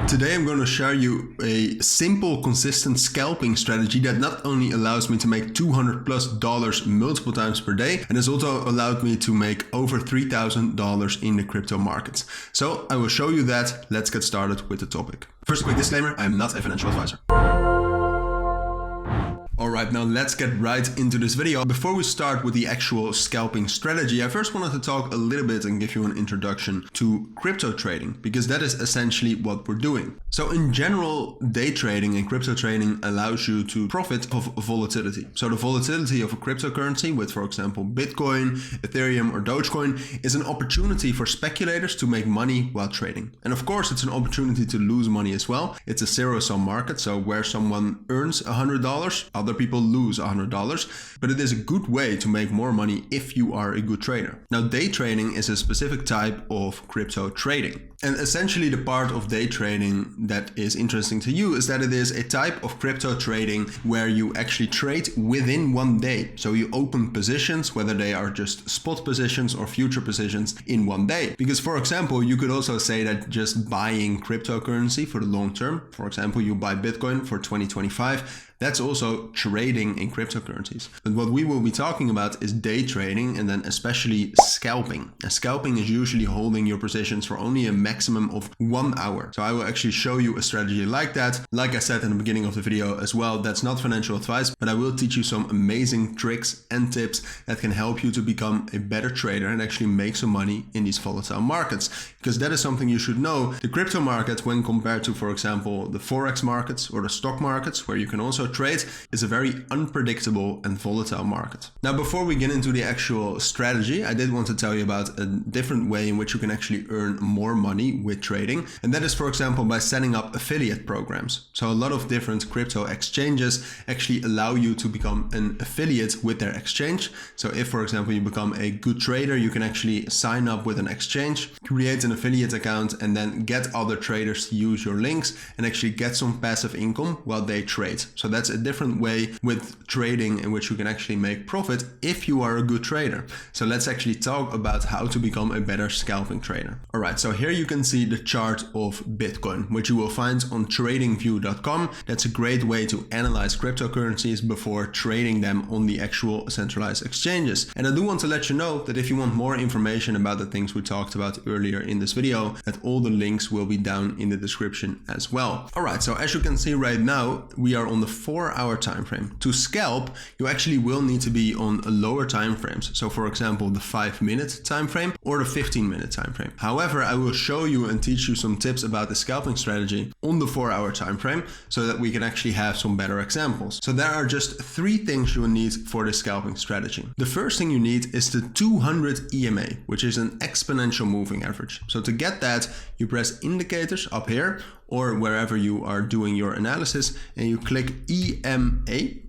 Today I'm going to share you a simple, consistent scalping strategy that not only allows me to make $200+ multiple times per day, and has also allowed me to make over $3,000 in the crypto markets. So I will show you that. Let's get started with the topic. First, a quick disclaimer, I'm not a financial advisor. Alright, now let's get right into this video. Before we start with the actual scalping strategy, I first wanted to talk a little bit and give you an introduction to crypto trading, because that is essentially what we're doing. So in general, day trading and crypto trading allows you to profit of volatility. So the volatility of a cryptocurrency with, for example, Bitcoin, Ethereum or Dogecoin is an opportunity for speculators to make money while trading. And of course, it's an opportunity to lose money as well. It's a zero-sum market, so where someone earns $100, other people lose $100, but it is a good way to make more money if you are a good trader. Now, day trading is a specific type of crypto trading. And essentially the part of day trading that is interesting to you is that it is a type of crypto trading where you actually trade within one day. So you open positions, whether they are just spot positions or future positions, in one day. Because, for example, you could also say that just buying cryptocurrency for the long term, for example, you buy Bitcoin for 2025, that's also trading in cryptocurrencies. But what we will be talking about is day trading, and then especially scalping. And scalping is usually holding your positions for only a maximum of 1 hour. So I will actually show you a strategy like that. Like I said in the beginning of the video as well, that's not financial advice, but I will teach you some amazing tricks and tips that can help you to become a better trader and actually make some money in these volatile markets. Because that is something you should know. The crypto market, when compared to, for example, the Forex markets or the stock markets, where you can also trade, is a very unpredictable and volatile market. Now, before we get into the actual strategy, I did want to tell you about a different way in which you can actually earn more money with trading. And that is, for example, by setting up affiliate programs. So a lot of different crypto exchanges actually allow you to become an affiliate with their exchange. So if, for example, you become a good trader, you can actually sign up with an exchange, create an affiliate account, and then get other traders to use your links and actually get some passive income while they trade. So that's a different way with trading in which you can actually make profit if you are a good trader. So let's actually talk about how to become a better scalping trader. All right, so here you can see the chart of Bitcoin, which you will find on tradingview.com. That's a great way to analyze cryptocurrencies before trading them on the actual centralized exchanges. And I do want to let you know that if you want more information about the things we talked about earlier in this video, that all the links will be down in the description as well. All right, so as you can see right now, we are on the 4-hour time frame. To scalp, you actually will need to be on lower time frames. So for example, the 5-minute time frame or the 15-minute time frame. However, I will show you and teach you some tips about the scalping strategy on the 4-hour time frame so that we can actually have some better examples. So there are just 3 things you will need for the scalping strategy. The first thing you need is the 200 EMA, which is an exponential moving average. So to get that, you press indicators up here or wherever you are doing your analysis, and you click EMA,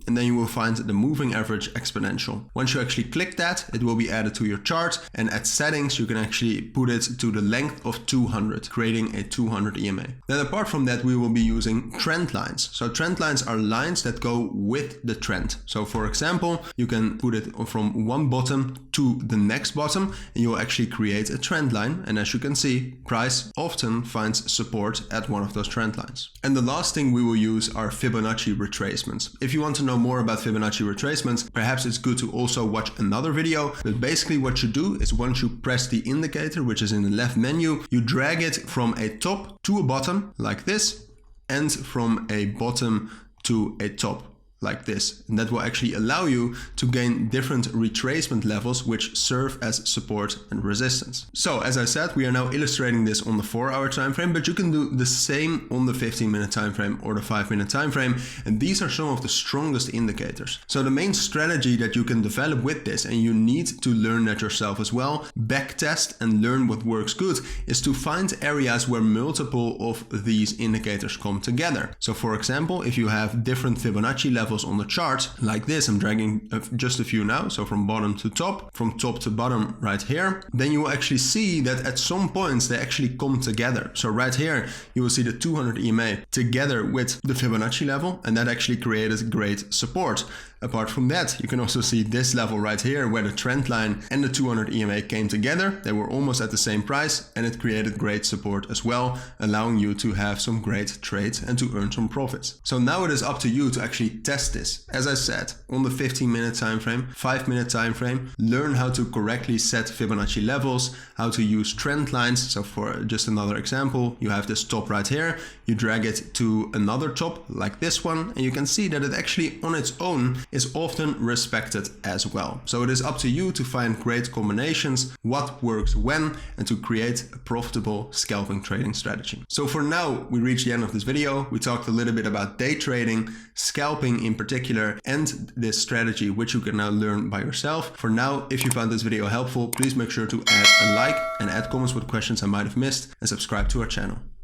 and then you will find the moving average exponential. Once you actually click that, it will be added to your chart, and at settings you can actually put it to the length of 200, creating a 200 EMA. Then apart from that, we will be using trend lines. So trend lines are lines that go with the trend. So for example, you can put it from one bottom to the next bottom, and you will actually create a trend line. And as you can see, price often finds support at one of those trend lines. And the last thing we will use are Fibonacci retracements. If you want to know more about Fibonacci retracements, perhaps it's good to also watch another video. But basically what you do is once you press the indicator, which is in the left menu, you drag it from a top to a bottom like this, and from a bottom to a top like this. And that will actually allow you to gain different retracement levels which serve as support and resistance. So as I said, we are now illustrating this on the 4-hour time frame, but you can do the same on the 15-minute time frame or the 5-minute time frame. And these are some of the strongest indicators. So the main strategy that you can develop with this, and you need to learn that yourself as well, backtest and learn what works good, is to find areas where multiple of these indicators come together. So for example, if you have different Fibonacci levels levels on the chart like this. I'm dragging just a few now, so from bottom to top, from top to bottom right here. Then you will actually see that at some points they actually come together. So right here you will see the 200 EMA together with the Fibonacci level, and that actually created great support. Apart from that, you can also see this level right here where the trend line and the 200 EMA came together. They were almost at the same price, and it created great support as well, allowing you to have some great trades and to earn some profits. So now it is up to you to actually test this. As I said, on the 15-minute time frame, 5-minute time frame, learn how to correctly set Fibonacci levels, how to use trend lines. So for just another example, you have this top right here, you drag it to another top like this one, and you can see that it actually on its own is often respected as well. So it is up to you to find great combinations, what works when, and to create a profitable scalping trading strategy. So for now, we reached the end of this video. We talked a little bit about day trading, scalping in particular, and this strategy, which you can now learn by yourself. For now, if you found this video helpful, please make sure to add a like and add comments with questions I might have missed, and subscribe to our channel.